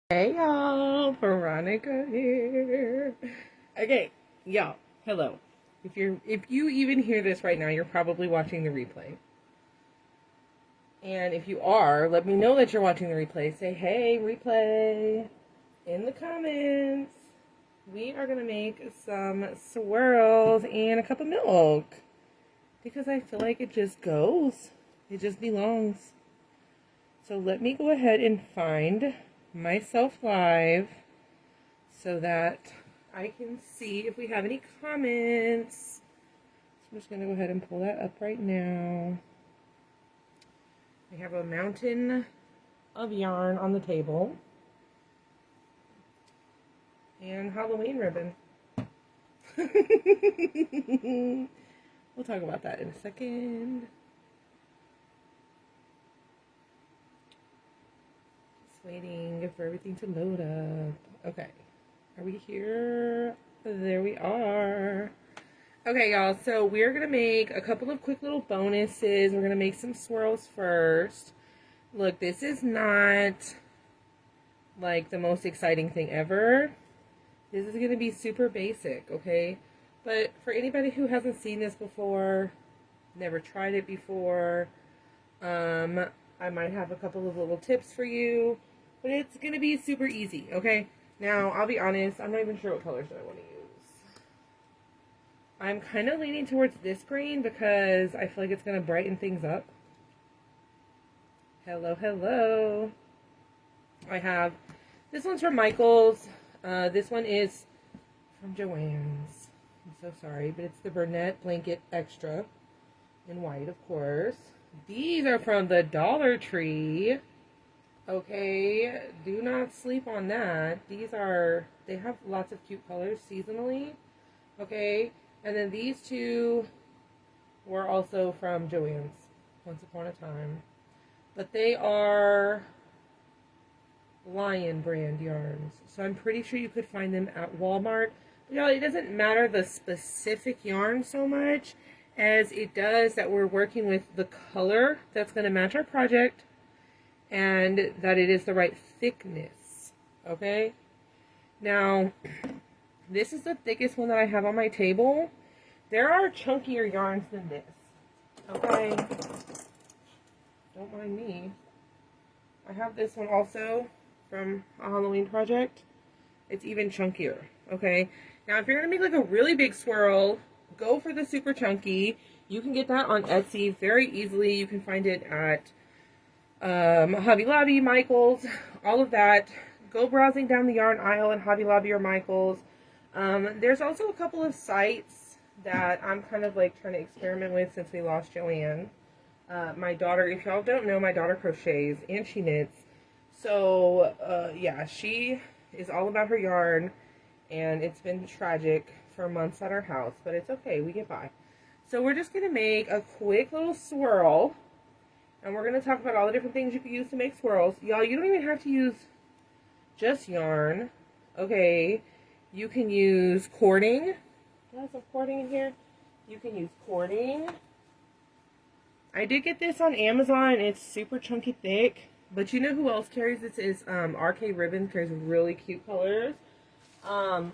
Hey y'all, Veronica here. Okay, y'all, hello. If you even hear this right now, you're probably watching the replay. And if you are, let me know that you're watching the replay. Say, hey, replay in the comments. We are gonna make some swirls and a cup of milk because I feel like it just goes. It just belongs. So let me go ahead and find myself live so that I can see if we have any comments. So I'm just going to go ahead and pull that up right now. We have a mountain of yarn on the table and Halloween ribbon. We'll talk about that in a second. Waiting for everything to load up. Okay. Are we here? There we are. Okay, y'all. So we're going to make a couple of quick little bonuses. We're going to make some swirls first. Look, this is not like the most exciting thing ever. This is going to be super basic, okay? But for anybody who hasn't seen this before, never tried it before, I might have a couple of little tips for you. But it's going to be super easy, okay? Now, I'll be honest, I'm not even sure what colors I want to use. I'm kind of leaning towards this green because I feel like it's going to brighten things up. Hello, hello. I have, this one's from Michael's. This one is from Joann's. I'm so sorry, but it's the Burnett Blanket Extra in white, of course. These are from the Dollar Tree. Okay, do not sleep on that. These are, they have lots of cute colors seasonally. Okay, and then these two were also from Joann's once upon a time. But they are Lion brand yarns. So I'm pretty sure you could find them at Walmart. But y'all, it doesn't matter the specific yarn so much as it does that we're working with the color that's going to match our project. And that it is the right thickness, okay? Now, this is the thickest one that I have on my table. There are chunkier yarns than this, okay? Don't mind me. I have this one also from a Halloween project. It's even chunkier, okay? Now, if you're going to make like a really big swirl, go for the super chunky. You can get that on Etsy very easily. You can find it at Hobby Lobby, Michael's, all of that. Go browsing down the yarn aisle in Hobby Lobby or Michael's. There's also a couple of sites that I'm kind of like trying to experiment with since we lost Joanne. My daughter, if y'all don't know, my daughter crochets and she knits. So, yeah, she is all about her yarn and it's been tragic for months at our house, but it's okay, we get by. So we're just going to make a quick little swirl. And we're going to talk about all the different things you can use to make swirls. Y'all, you don't even have to use just yarn. Okay. You can use cording. Do I have some cording in here? You can use cording. I did get this on Amazon. It's super chunky thick. But you know who else carries this is RK Ribbon carries really cute colors. And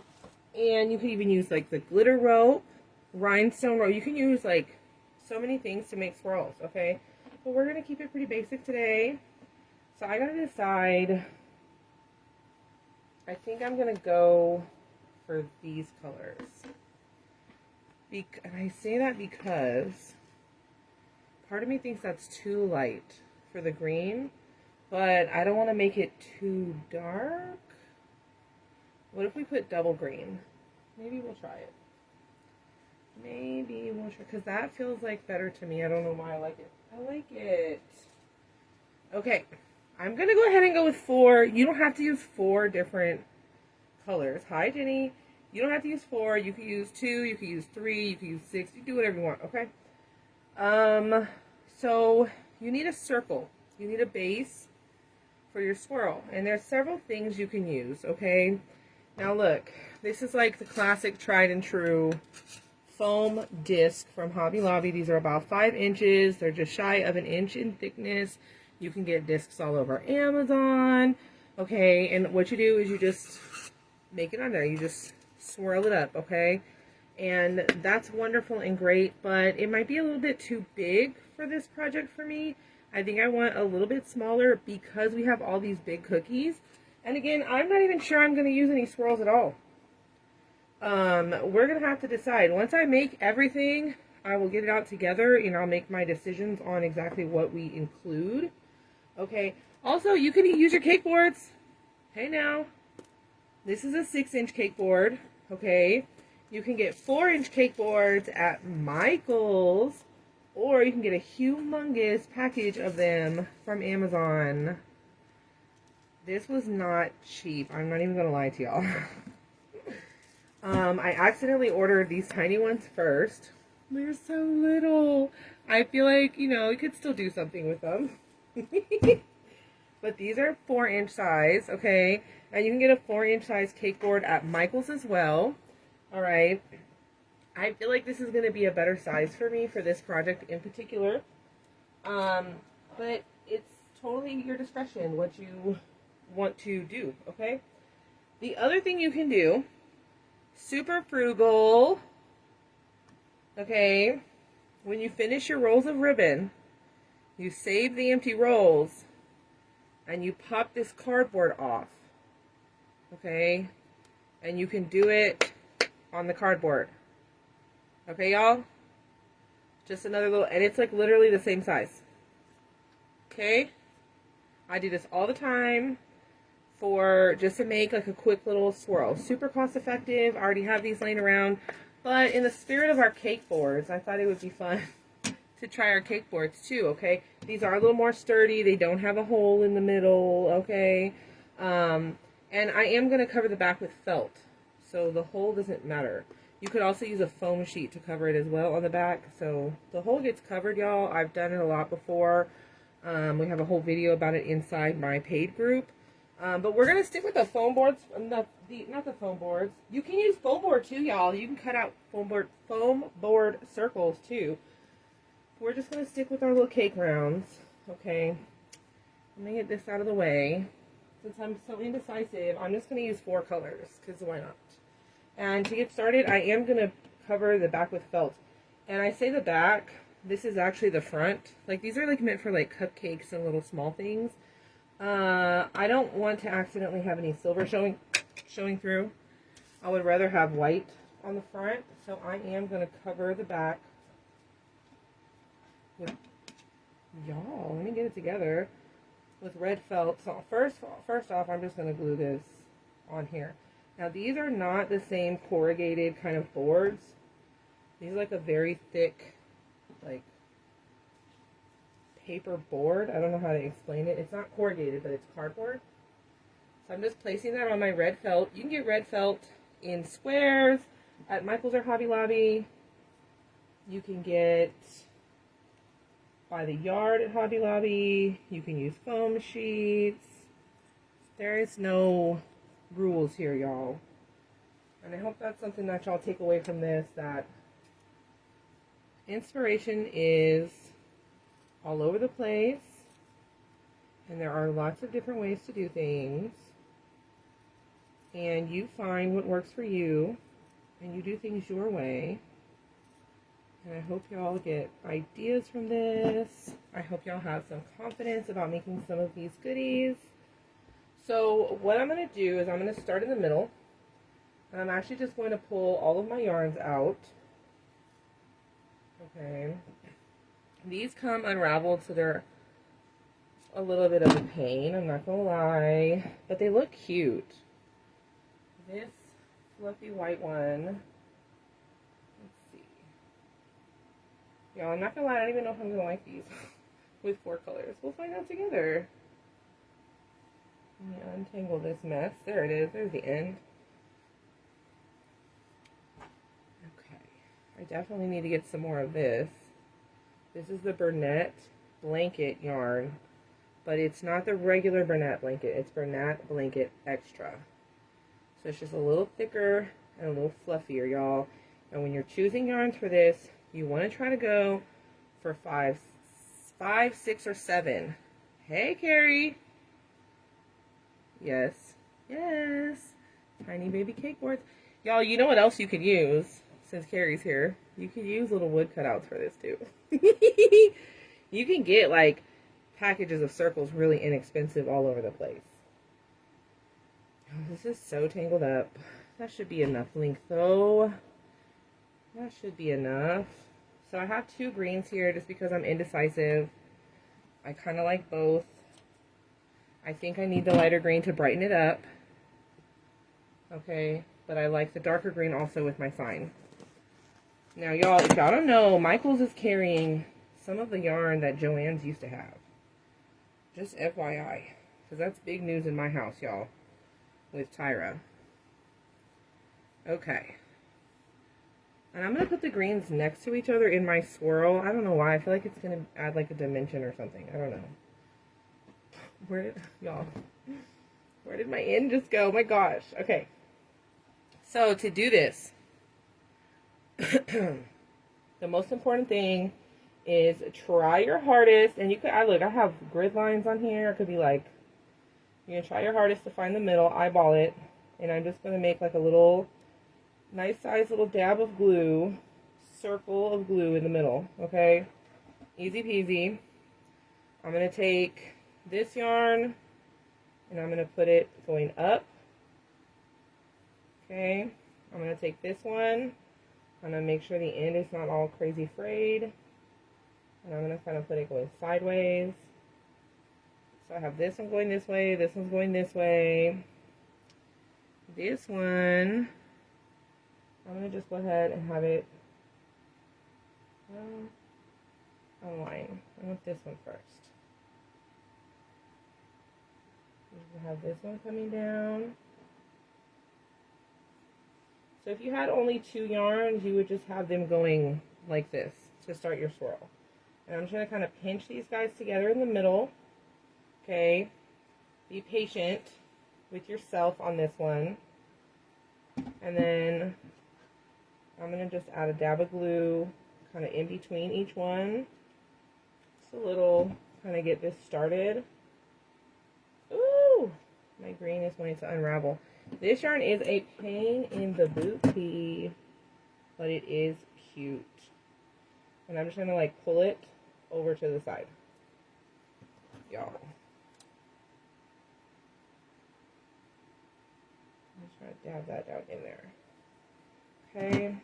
you can even use like the glitter rope, rhinestone rope. You can use like so many things to make swirls, okay? But we're going to keep it pretty basic today. So I got to decide. I think I'm going to go for these colors. And I say that because part of me thinks that's too light for the green. But I don't want to make it too dark. What if we put double green? Maybe we'll try it. Maybe we'll try, because that feels like better to me. I don't know why I like it. I like it. Okay, I'm going to go ahead and go with 4. You don't have to use 4 different colors. Hi, Jenny. You don't have to use 4. You can use 2. You can use 3. You can use 6. You do whatever you want, okay? So you need a circle. You need a base for your swirl. And there's several things you can use, okay? Now look, this is like the classic tried and true foam disc from Hobby Lobby. These are about 5 inches. They're just shy of an inch in thickness. You can get discs all over Amazon. Okay, and what you do is you just make it on there. You just swirl it up, okay? And that's wonderful and great, but it might be a little bit too big for this project for me. I think I want a little bit smaller because we have all these big cookies. And again, I'm not even sure I'm going to use any swirls at all. We're going to have to decide. Once I make everything, I will get it out together and I'll make my decisions on exactly what we include. Okay. Also, you can use your cake boards. Hey now. This is a 6-inch cake board. Okay. You can get 4-inch cake boards at Michael's, or you can get a humongous package of them from Amazon. This was not cheap. I'm not even going to lie to y'all. I accidentally ordered these tiny ones first. They're so little. I feel like, you know, you could still do something with them. But these are 4-inch size, okay? And you can get a 4-inch size cake board at Michael's as well. Alright. I feel like this is going to be a better size for me for this project in particular. But it's totally your discretion what you want to do, okay? The other thing you can do, super frugal, okay? When you finish your rolls of ribbon, you save the empty rolls and you pop this cardboard off, okay? And you can do it on the cardboard, okay, y'all? Just another little, and it's like literally the same size, okay? I do this all the time for just to make like a quick little swirl. Super cost effective. I already have these laying around, but in the spirit of our cake boards, I thought it would be fun to try our cake boards too, okay? These are a little more sturdy. They don't have a hole in the middle, okay? And I am going to cover the back with felt, so the hole doesn't matter. You could also use a foam sheet to cover it as well on the back, so the hole gets covered, y'all. I've done it a lot before. We have a whole video about it inside my paid group. But we're going to stick with the foam boards, not the foam boards. You can use foam board too, y'all. You can cut out foam board circles too. We're just going to stick with our little cake rounds, okay? Let me get this out of the way. Since I'm so indecisive, I'm just going to use 4 colors, because why not? And to get started, I am going to cover the back with felt. And I say the back, this is actually the front. Like, these are like meant for like cupcakes and little small things. I don't want to accidentally have any silver showing through. I would rather have white on the front, so I am going to cover the back with, y'all, let me get it together, with red felt. So first off, I'm just going to glue this on here. Now, these are not the same corrugated kind of boards. These are like a very thick, like, paper board. I don't know how to explain it. It's not corrugated, but it's cardboard. So I'm just placing that on my red felt. You can get red felt in squares at Michael's or Hobby Lobby. You can get by the yard at Hobby Lobby. You can use foam sheets. There is no rules here, y'all. And I hope that's something that y'all take away from this, that inspiration is all over the place, and there are lots of different ways to do things, and you find what works for you, and you do things your way. And I hope y'all get ideas from this. I hope y'all have some confidence about making some of these goodies. So what I'm going to do is I'm going to start in the middle, and I'm actually just going to pull all of my yarns out. Okay. These come unraveled, so they're a little bit of a pain, I'm not gonna lie, but they look cute. This fluffy white one, let's see. Y'all, I'm not gonna lie, I don't even know if I'm gonna like these with 4 colors. We'll find out together. Let me untangle this mess. There it is, there's the end. Okay, I definitely need to get some more of this. This is the Bernat blanket yarn, but it's not the regular Bernat blanket. It's Bernat blanket extra. So it's just a little thicker and a little fluffier, y'all. And when you're choosing yarns for this, you want to try to go for 5, 6, or 7. Hey, Carrie. Yes. Yes. Tiny baby cake boards. Y'all, you know what else you could use? Since Carrie's here. You could use little wood cutouts for this too. You can get like packages of circles really inexpensive all over the place. Oh, this is so tangled up. That should be enough length though. That should be enough. So I have two greens here just because I'm indecisive. I kind of like both. I think I need the lighter green to brighten it up. Okay, but I like the darker green also with my sign. Now y'all, if y'all don't know, Michaels is carrying some of the yarn that Joann's used to have. Just FYI, because that's big news in my house, y'all, with Tyra. Okay. And I'm going to put the greens next to each other in my swirl. I don't know why. I feel like it's going to add like a dimension or something. I don't know. Where did my end just go? Oh my gosh. Okay. So to do this, the most important thing is try your hardest. And you could, I have grid lines on here. It could be like, you're going to try your hardest to find the middle, eyeball it. And I'm just going to make like a little nice size little dab of glue, circle of glue in the middle, okay? Easy peasy. I'm going to take this yarn and I'm going to put it going up, okay? I'm going to take this one. I'm going to make sure the end is not all crazy frayed. And I'm going to kind of put it going sideways. So I have this one going this way, this one's going this way. This one, I'm going to just go ahead and have it online. I want this one first. You have this one coming down. So if you had only two yarns, you would just have them going like this to start your swirl. And I'm just going to kind of pinch these guys together in the middle. Okay. Be patient with yourself on this one. And then I'm going to just add a dab of glue kind of in between each one. Just a little, kind of get this started. Ooh, my green is going to unravel. This yarn is a pain in the booty, but it is cute. And I'm just going to like pull it over to the side. Y'all. I'm just trying to dab that down in there. Okay.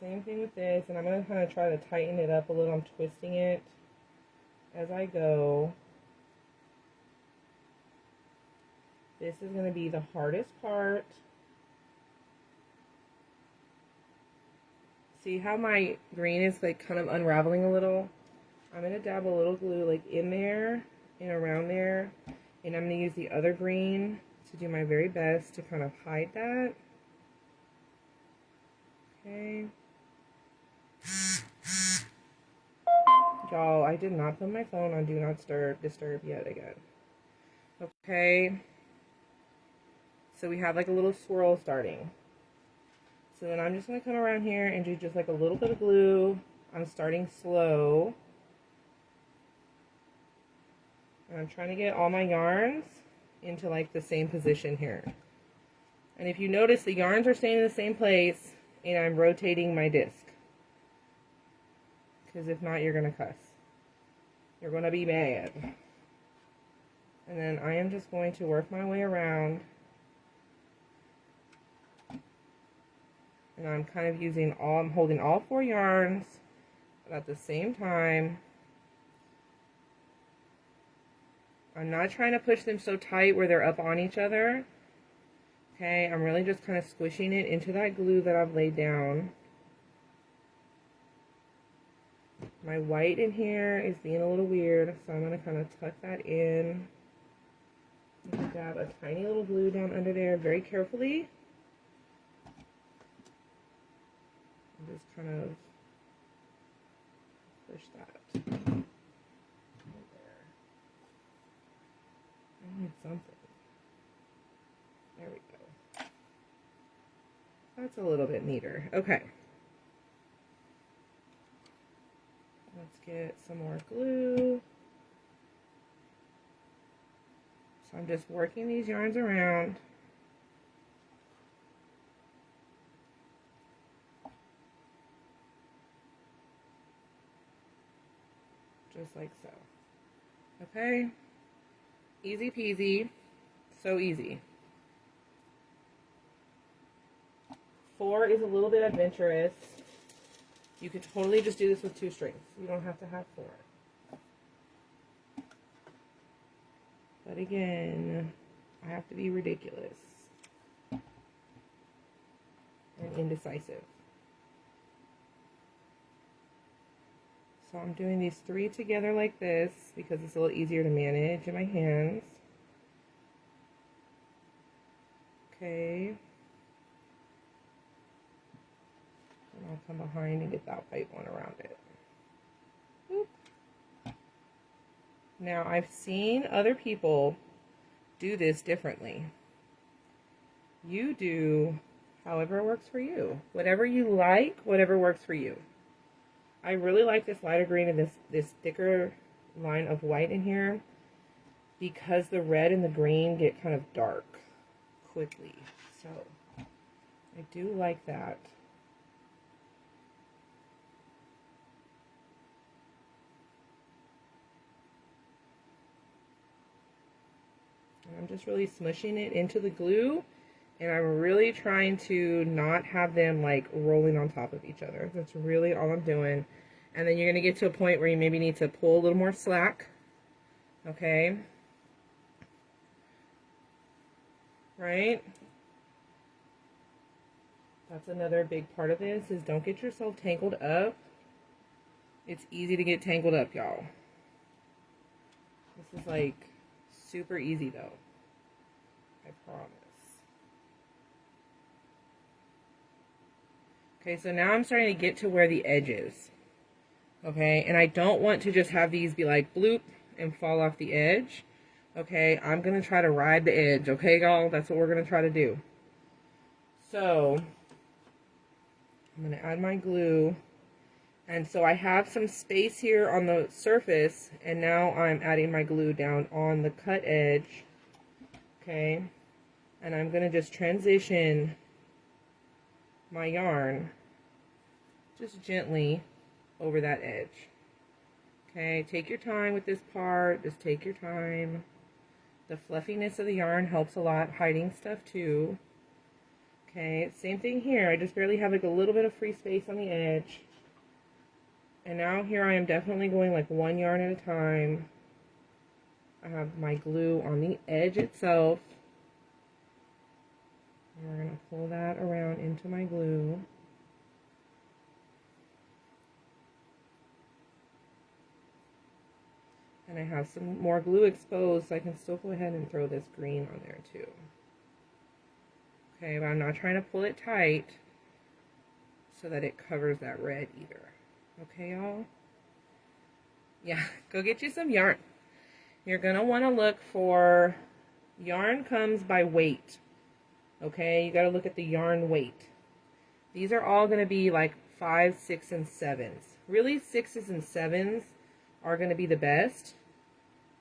Same thing with this, and I'm going to kind of try to tighten it up a little. I'm twisting it as I go. This is going to be the hardest part. See how my green is like kind of unraveling a little? I'm going to dab a little glue like in there and around there, and I'm going to use the other green to do my very best to kind of hide that. Okay. Y'all, I did not put my phone on Do Not Disturb yet again. Okay. So we have like a little swirl starting. So then I'm just going to come around here and do just like a little bit of glue. I'm starting slow. And I'm trying to get all my yarns into like the same position here. And if you notice, the yarns are staying in the same place and I'm rotating my disc. Because if not, you're going to cuss. You're going to be mad. And then I am just going to work my way around. And I'm kind of using I'm holding all four yarns, but at the same time, I'm not trying to push them so tight where they're up on each other. Okay, I'm really just kind of squishing it into that glue that I've laid down. My white in here is being a little weird, so I'm going to kind of tuck that in. Dab a tiny little glue down under there very carefully. Just kind of push that. I need something. There we go. That's a little bit neater. Okay. Let's get some more glue. So I'm just working these yarns around. Just like so. Okay? Easy peasy. So easy. 4 is a little bit adventurous. You could totally just do this with 2 strings. You don't have to have 4. But again, I have to be ridiculous and indecisive. So I'm doing these 3 together like this because it's a little easier to manage in my hands. Okay. And I'll come behind and get that white one around it. Boop. Now I've seen other people do this differently. You do however works for you. Whatever you like, whatever works for you. I really like this lighter green and this thicker line of white in here because the red and the green get kind of dark quickly. So I do like that. And I'm just really smushing it into the glue, and I'm really trying to not have them like rolling on top of each other. That's really all I'm doing. And then you're going to get to a point where you maybe need to pull a little more slack. Okay. Right? That's another big part of this, is don't get yourself tangled up. It's easy to get tangled up, y'all. This is like super easy though. I promise. Okay, so now I'm starting to get to where the edge is. Okay, and I don't want to just have these be like bloop and fall off the edge. Okay, I'm going to try to ride the edge. Okay, y'all? That's what we're going to try to do. So, I'm going to add my glue. And so I have some space here on the surface, and now I'm adding my glue down on the cut edge. Okay, and I'm going to just transition my yarn just gently over that edge. Okay, take your time with this part. Just take your time. The fluffiness of the yarn helps a lot, hiding stuff too. Okay, same thing here. I just barely have like a little bit of free space on the edge. And now here I am definitely going like 1 yarn at a time. I have my glue on the edge itself. And we're going to pull that around into my glue. And I have some more glue exposed, so I can still go ahead and throw this green on there too. Okay, but I'm not trying to pull it tight so that it covers that red either. Okay, y'all? Yeah, go get you some yarn. You're going to want to look for, yarn comes by weight. Okay, you got to look at the yarn weight. These are all going to be like 5, 6, and 7s. Really, 6s and 7s are going to be the best.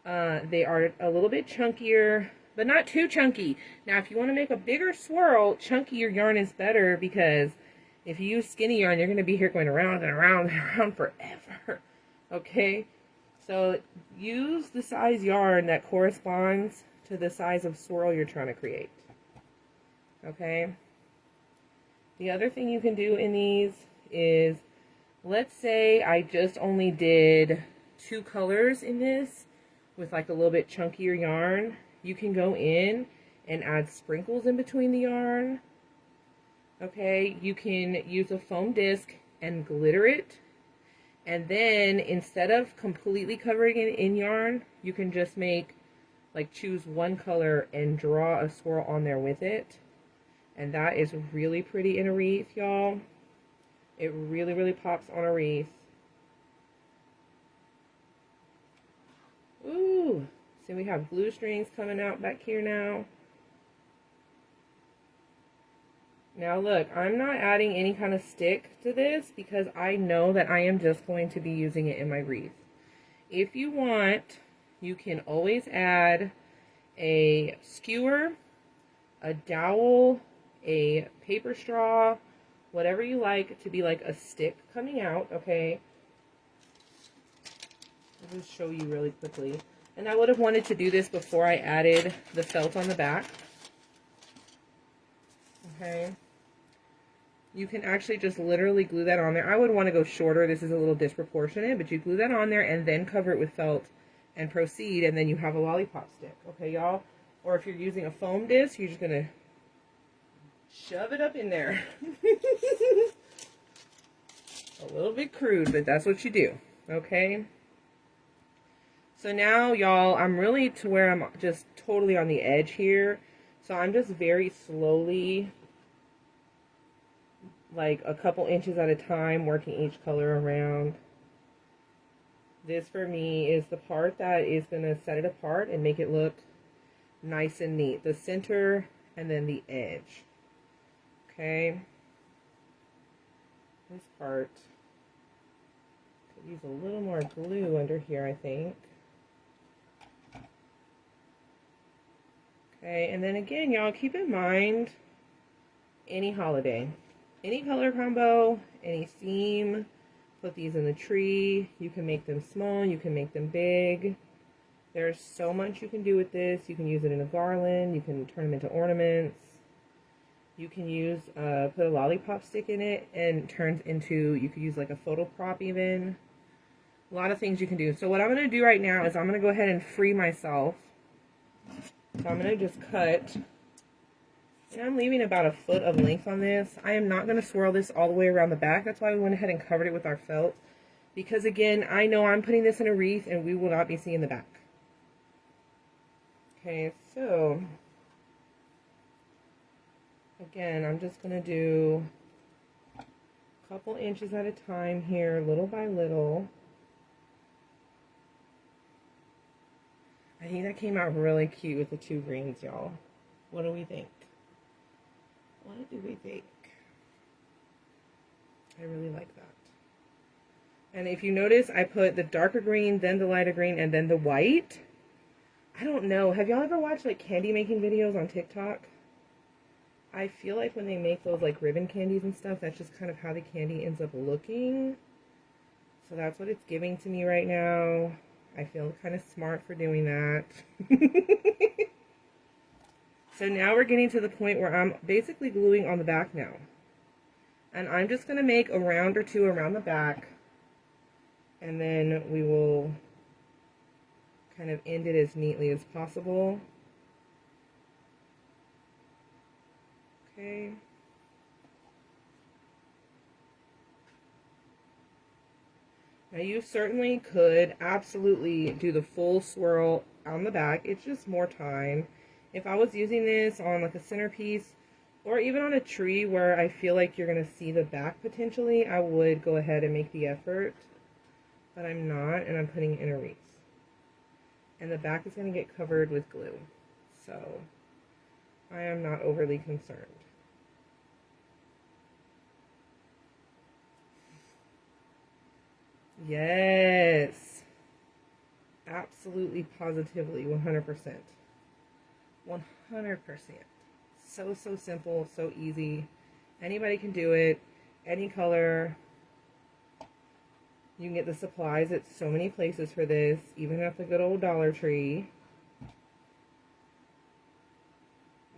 They are a little bit chunkier, but not too chunky. Now, if you want to make a bigger swirl, chunkier yarn is better, because if you use skinny yarn, you're going to be here going around and around and around forever. Okay? So use the size yarn that corresponds to the size of swirl you're trying to create. Okay? The other thing you can do in these is, let's say I just only did 2 colors in this with like a little bit chunkier yarn. You can go in and add sprinkles in between the yarn. Okay, you can use a foam disc and glitter it. And then instead of completely covering it in yarn, you can just make, like, choose 1 color and draw a swirl on there with it. And that is really pretty in a wreath, y'all. It really, really pops on a wreath. Ooh, so we have blue strings coming out back here now. Now look, I'm not adding any kind of stick to this because I know that I am just going to be using it in my wreath. If you want, you can always add a skewer, a dowel, a paper straw, whatever you like to be like a stick coming out, okay? I'll just show you really quickly. And I would have wanted to do this before I added the felt on the back. Okay. You can actually just literally glue that on there. I would want to go shorter. This is a little disproportionate, but you glue that on there and then cover it with felt and proceed, and then you have a lollipop stick. Okay, y'all? Or if you're using a foam disc, you're just going to shove it up in there. A little bit crude, but that's what you do. Okay? So now, y'all, I'm really to where I'm just totally on the edge here. So I'm just very slowly, like a couple inches at a time, working each color around. This for me is the part that is going to set it apart and make it look nice and neat. The center and then the edge. Okay. This part could use a little more glue under here, I think. Okay, and then again, y'all, keep in mind any holiday, any color combo, any theme. Put these in the tree. You can make them small, you can make them big. There's so much you can do with this. You can use it in a garland, you can turn them into ornaments. You can use, put a lollipop stick in it and it turns into, you could use like a photo prop even. A lot of things you can do. So what I'm going to do right now is I'm going to go ahead and free myself. So I'm going to just cut, and I'm leaving about a foot of length on this. I am not going to swirl this all the way around the back. That's why we went ahead and covered it with our felt. Because again, I know I'm putting this in a wreath and we will not be seeing the back. Okay, so again, I'm just going to do a couple inches at a time here, little by little. I think that came out really cute with the two greens, y'all. What do we think? What do we think? I really like that. And if you notice, I put the darker green, then the lighter green, and then the white. I don't know. Have y'all ever watched like candy making videos on TikTok? I feel like when they make those like ribbon candies and stuff, that's just kind of how the candy ends up looking. So that's what it's giving to me right now. I feel kind of smart for doing that. So now we're getting to the point where I'm basically gluing on the back now. And I'm just going to make a round or two around the back. And then we will kind of end it as neatly as possible. Okay. Now you certainly could absolutely do the full swirl on the back. It's just more time. If I was using this on like a centerpiece or even on a tree where I feel like you're going to see the back potentially, I would go ahead and make the effort. But I'm not, and I'm putting it in a wreath. And the back is going to get covered with glue. So I am not overly concerned. Yes. Absolutely, positively, 100%. 100%. So simple, so easy. Anybody can do it. Any color. You can get the supplies at so many places for this, even at the good old Dollar Tree.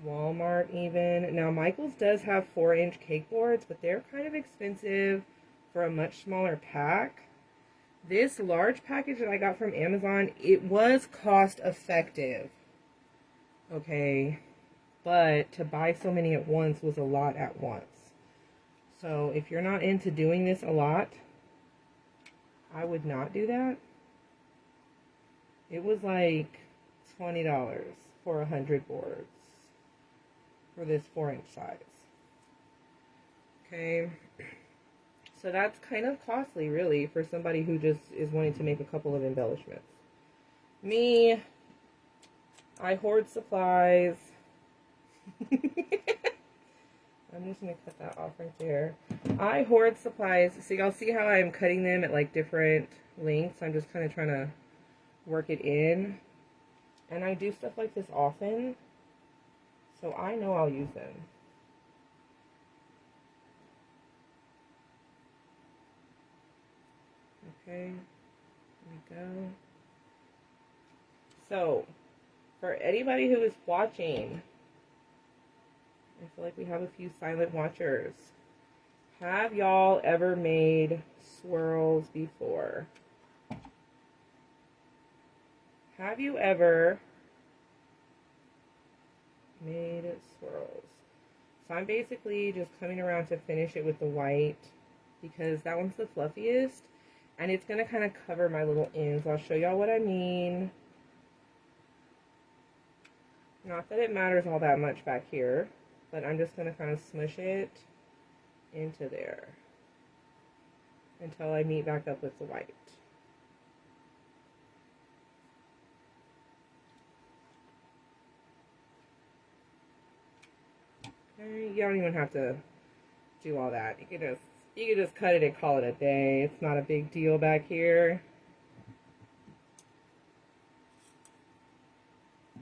Walmart even. Now Michael's does have 4-inch cake boards, but they're kind of expensive for a much smaller pack. This large package that I got from Amazon, it was cost effective. Okay. But to buy so many at once was a lot at once. So if you're not into doing this a lot, I would not do that. It was like $20 for 100 boards for this 4-inch size. Okay. So that's kind of costly, really, for somebody who just is wanting to make a couple of embellishments. Me, I hoard supplies. I'm just going to cut that off right there. I hoard supplies. So y'all see how I'm cutting them at like different lengths? I'm just kind of trying to work it in. And I do stuff like this often, so I know I'll use them. Okay, there we go. So, for anybody who is watching, I feel like we have a few silent watchers. Have y'all ever made swirls before? Have you ever made swirls? So I'm basically just coming around to finish it with the white because that one's the fluffiest and it's going to kind of cover my little ends. I'll show y'all what I mean. Not that it matters all that much back here, but I'm just going to kind of smush it into there until I meet back up with the white. You don't even have to do all that. You can just cut it and call it a day. It's not a big deal back here.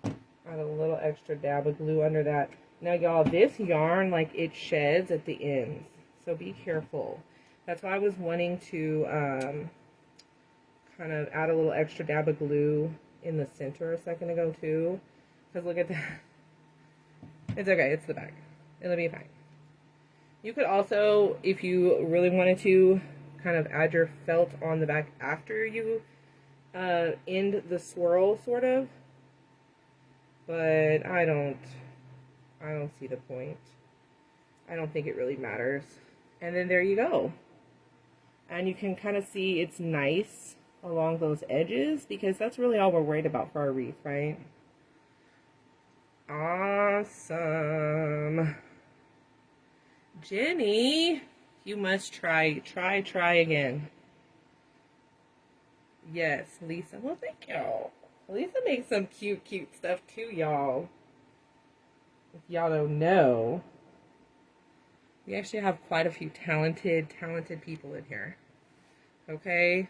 Add a little extra dab of glue under that. Now y'all, this yarn, like, it sheds at the ends, so be careful. That's why I was wanting to kind of add a little extra dab of glue in the center a second ago too, because look at that. It's okay, it's the back. It'll be fine. You could also, if you really wanted to, kind of add your felt on the back after you end the swirl, sort of. But I don't see the point. I don't think it really matters. And then there you go. And you can kind of see it's nice along those edges because that's really all we're worried about for our wreath, right? Awesome. Jenny, you must try again. Yes, Lisa. Well, thank you. Lisa makes some cute stuff too, y'all. If y'all don't know, we actually have quite a few talented people in here. Okay?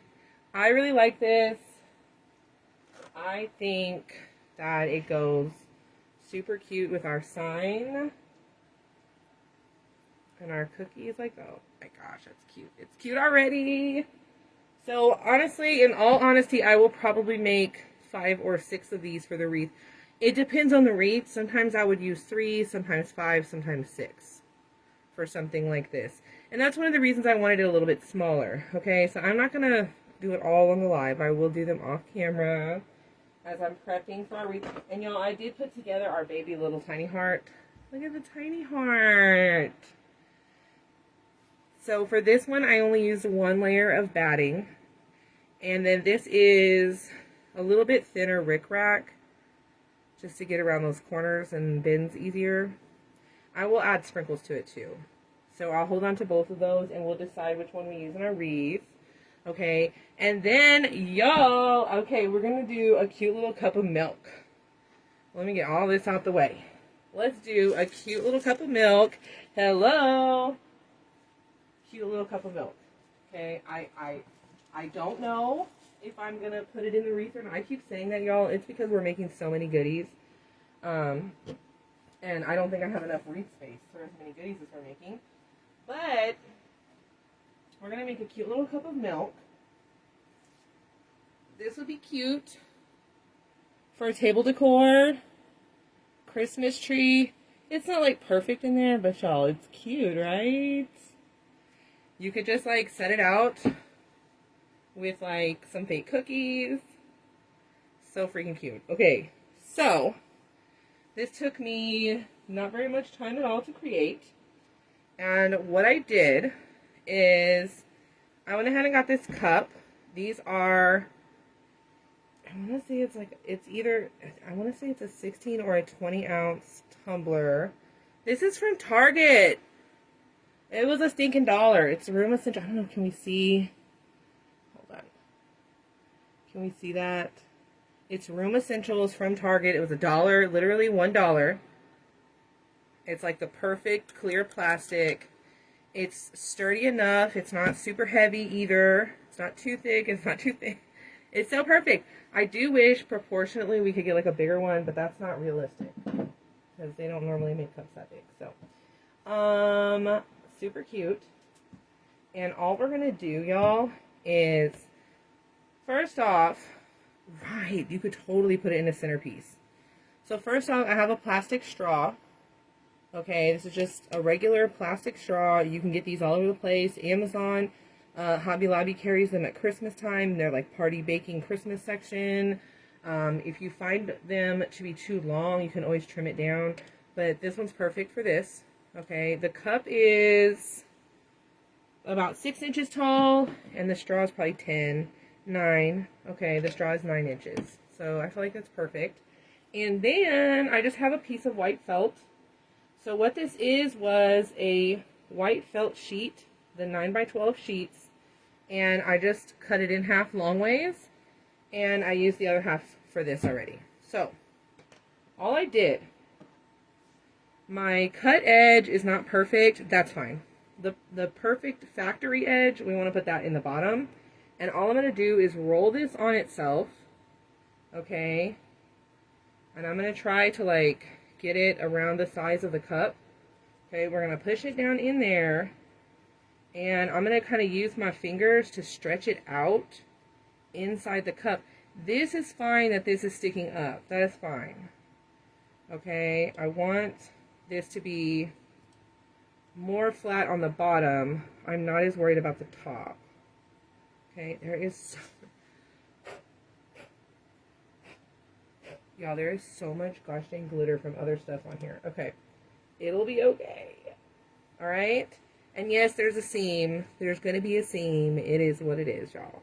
I really like this. I think that it goes super cute with our sign. And our cookies, like, oh my gosh, that's cute. It's cute already. So, honestly, in all honesty, I will probably make 5 or 6 of these for the wreath. It depends on the wreath. Sometimes I would use 3, sometimes 5, sometimes 6 for something like this. And that's one of the reasons I wanted it a little bit smaller. Okay, so I'm not going to do it all on the live. I will do them off camera as I'm prepping for our wreath. And y'all, I did put together our baby little tiny heart. Look at the tiny heart. So for this one, I only used 1 layer of batting. And then this is a little bit thinner rickrack, just to get around those corners and bends easier. I will add sprinkles to it too. So I'll hold on to both of those and we'll decide which one we use in our wreath. Okay, and then y'all, okay, we're gonna do a cute little cup of milk. Let me get all this out the way. Let's do a cute little cup of milk. Hello. Cute little cup of milk. Okay, I don't know if I'm gonna put it in the wreath or not. I keep saying that, y'all. It's because we're making so many goodies. And I don't think I have enough wreath space for as many goodies as we're making. But we're gonna make a cute little cup of milk. This would be cute for a table decor, Christmas tree. It's not like perfect in there, but y'all, it's cute, right? You could just like set it out with like some fake cookies. So freaking cute. Okay, so this took me not very much time at all to create. And what I did is I went ahead and got this cup. These are, I want to say it's like, it's either, I want to say it's a 16 or a 20 ounce tumbler. This is from Target. It was a stinking $1. It's room essential. I don't know, can we see? Hold on. Can we see that? It's room essentials from Target. It was $1, literally $1. It's like the perfect clear plastic. It's sturdy enough. It's not super heavy either. It's not too thick. It's not too thin. It's so perfect. I do wish proportionately we could get like a bigger one, but that's not realistic because they don't normally make cups that big. So, super cute. And all we're gonna do, y'all, is first off, right, you could totally put it in a centerpiece. So first off, I have a plastic straw. Okay, this is just a regular plastic straw. You can get these all over the place. Amazon, Hobby Lobby carries them at Christmas time. They're like party baking Christmas section. If you find them to be too long, you can always trim it down. But this one's perfect for this. Okay, the cup is about 6 inches tall, and the straw is probably 9. Okay, the straw is 9 inches. So I feel like that's perfect. And then I just have a piece of white felt. So what this was a white felt sheet, the 9x12 sheets, and I just cut it in half long ways, and I used the other half for this already. So all I did, my cut edge is not perfect, that's fine. The perfect factory edge, we want to put that in the bottom, and all I'm going to do is roll this on itself, okay, and I'm going to try to like get it around the size of the cup. Okay, we're going to push it down in there, and I'm going to kind of use my fingers to stretch it out inside the cup. This is fine that this is sticking up. That is fine. Okay, I want this to be more flat on the bottom. I'm not as worried about the top. Okay, there is y'all, there is so much gosh dang glitter from other stuff on here. Okay, it'll be okay. Alright? And yes, there's a seam. There's going to be a seam. It is what it is, y'all.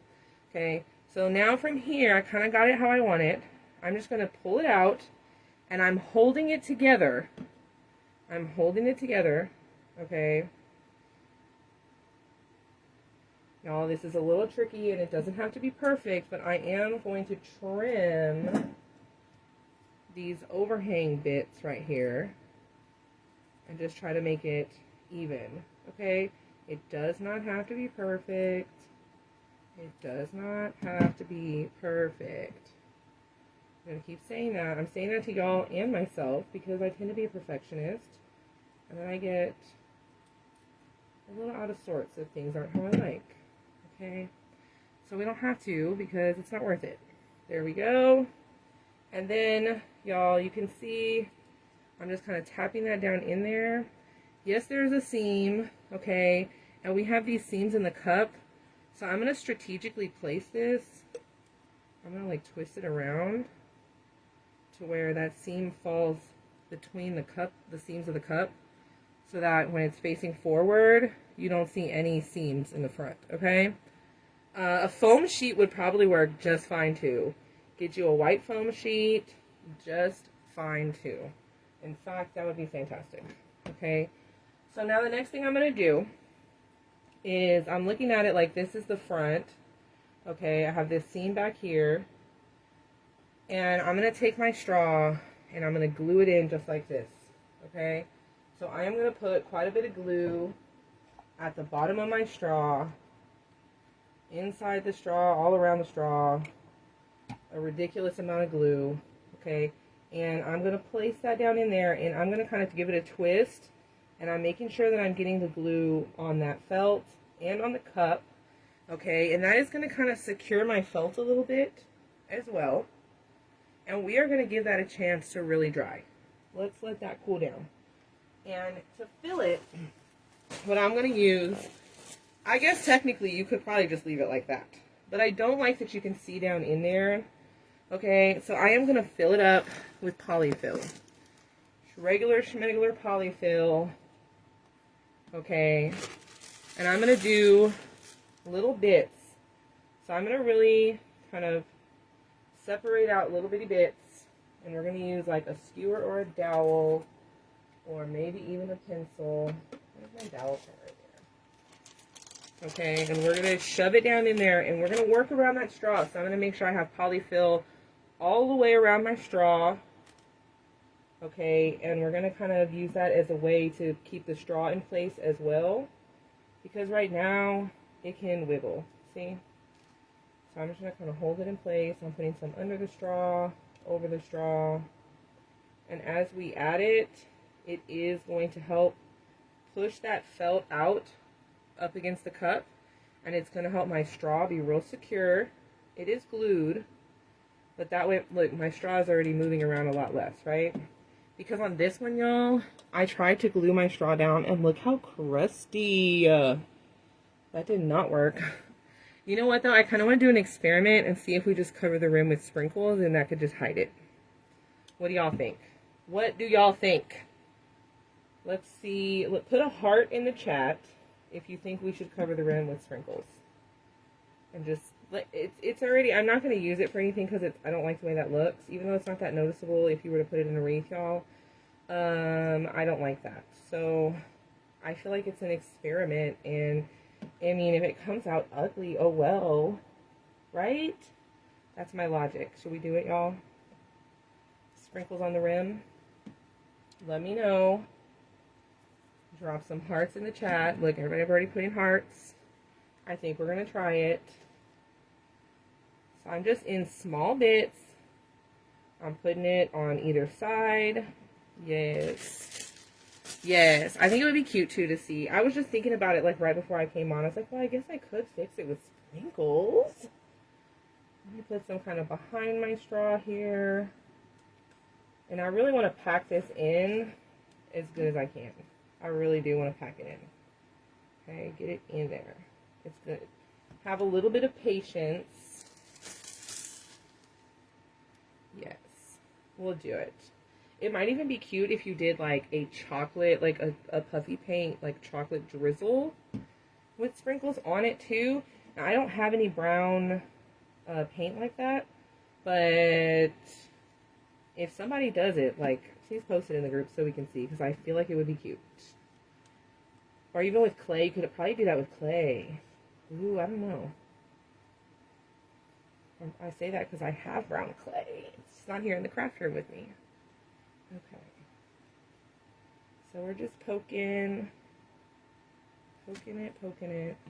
Okay, so now from here, I kind of got it how I want it. I'm just going to pull it out, and I'm holding it together. I'm holding it together. Okay? Y'all, this is a little tricky, and it doesn't have to be perfect, but I am going to trim these overhang bits right here and just try to make it even. Okay, it does not have to be perfect. It does not have to be perfect. I'm gonna keep saying that. I'm saying that to y'all and myself because I tend to be a perfectionist, and then I get a little out of sorts if things aren't how I like. Okay, so we don't have to because it's not worth it. There we go. And then, y'all, you can see I'm just kind of tapping that down in there. Yes, there's a seam, okay, and we have these seams in the cup, so I'm going to strategically place this. I'm going to like twist it around to where that seam falls between the cup, the seams of the cup, so that when it's facing forward, you don't see any seams in the front, okay? A foam sheet would probably work just fine too. Get you a white foam sheet, just fine too. In fact, that would be fantastic. Okay, so now the next thing I'm going to do is I'm looking at it like this is the front. Okay, I have this seam back here, and I'm going to take my straw and I'm going to glue it in just like this. Okay, so I am going to put quite a bit of glue at the bottom of my straw, inside the straw, all around the straw. A ridiculous amount of glue, okay, and I'm going to place that down in there, and I'm going to kind of give it a twist, and I'm making sure that I'm getting the glue on that felt and on the cup, okay, and that is going to kind of secure my felt a little bit as well, and we are going to give that a chance to really dry. Let's let that cool down, and to fill it, what I'm going to use, I guess technically you could probably just leave it like that, but I don't like that you can see down in there. Okay, so I am going to fill it up with polyfil. Regular schmegler polyfil. Okay, and I'm going to do little bits. So I'm going to really kind of separate out little bitty bits, and we're going to use like a skewer or a dowel, or maybe even a pencil. Where's my dowel right there? Okay, and we're going to shove it down in there, and we're going to work around that straw. So I'm going to make sure I have polyfil all the way around my straw. Okay, and we're going to kind of use that as a way to keep the straw in place as well, because right now it can wiggle, see? So I'm just going to kind of hold it in place. I'm putting some under the straw, over the straw. And as we add it, it is going to help push that felt out up against the cup. And it's going to help my straw be real secure. It is glued. But that way, look, my straw is already moving around a lot less, right? Because on this one, y'all, I tried to glue my straw down and look how crusty. That did not work. You know what, though? I kind of want to do an experiment and see if we just cover the rim with sprinkles and that could just hide it. What do y'all think? What do y'all think? Let's see. Put a heart in the chat if you think we should cover the rim with sprinkles. And just, it's already, I'm not going to use it for anything because I don't like the way that looks. Even though it's not that noticeable if you were to put it in a wreath, y'all. I don't like that. So, I feel like it's an experiment. And, I mean, if it comes out ugly, oh well. Right? That's my logic. Should we do it, y'all? Sprinkles on the rim. Let me know. Drop some hearts in the chat. Look, everybody already put in hearts. I think we're going to try it. So I'm just in small bits. I'm putting it on either side. Yes. Yes. I think it would be cute too to see. I was just thinking about it like right before I came on. I was like, well, I guess I could fix it with sprinkles. Let me put some kind of behind my straw here. And I really want to pack this in as good as I can. I really do want to pack it in. Okay, get it in there. It's good. Have a little bit of patience. Yes, we'll do it. It might even be cute if you did like a chocolate, like a puffy paint, like chocolate drizzle with sprinkles on it too. Now, I don't have any brown paint like that, but if somebody does it, like, please post it in the group so we can see, because I feel like it would be cute. Or even with clay, you could probably do that with clay. Ooh, I don't know. I say that because I have brown clay. It's not here in the craft room with me. Okay. So we're just poking it.